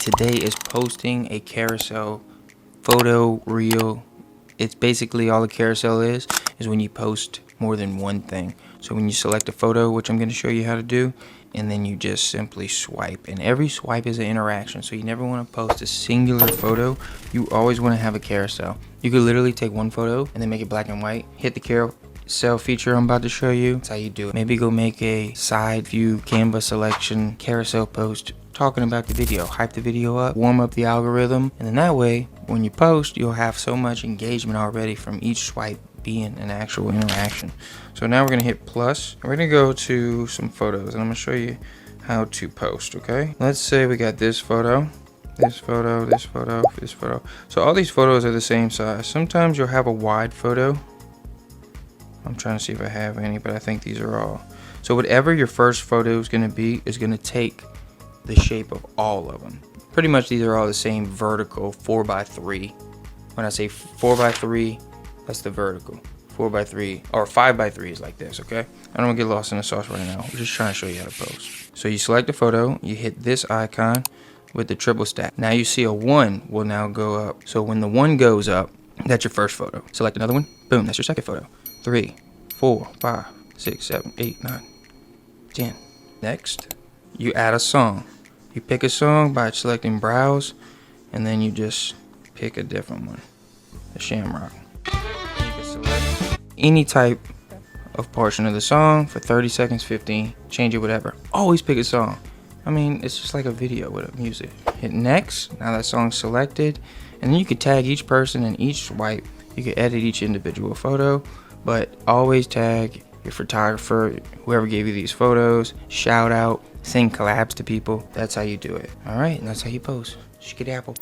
Today is posting a carousel photo reel. It's basically all a carousel is when you post more than one thing. So when you select a photo, which I'm going to show you how to do, and then you just simply swipe, and every swipe is an interaction. So you never want to post a singular photo. You always want to have a carousel. You could literally take one photo and then make it black and white, hit the carousel feature I'm about to show you. That's how you do it. Maybe go make a side view Canva selection carousel post talking about the video, hype the video up, warm up the algorithm, and then that way when you post you'll have so much engagement already from each swipe being an actual interaction. So now we're gonna hit plus, and we're gonna go to some photos, and I'm gonna show you how to post. Okay, let's say we got this photo, this photo, this photo, this photo. So all these photos are the same size. Sometimes you'll have a wide photo. I'm trying to see if I have any, but I think these are all. So whatever your first photo is gonna be is gonna take the shape of all of them. Pretty much these are all the same vertical 4x3. When I say 4x3, that's the vertical. 4x3 or 5x3 is like this. Okay, I don't want to get lost in the sauce right now. We're just trying to show you how to post. So you select the photo, you hit this icon with the triple stack. Now you see a 1 will now go up. So when the 1 goes up, that's your first photo. Select another one, boom, that's your second photo. 3, 4, 5, 6, 7, 8, 9, 10. Next, you add a song. You pick a song by selecting browse, and then you just pick a different one, the Shamrock. You can select any type of portion of the song for 30 seconds, 15, change it, whatever. Always pick a song. I mean, it's just like a video with music. Hit next, now that song's selected, and then you could tag each person in each swipe. You can edit each individual photo, but always tag your photographer, whoever gave you these photos, shout out, send collabs to people. That's how you do it. All right, and that's how you post. Apple.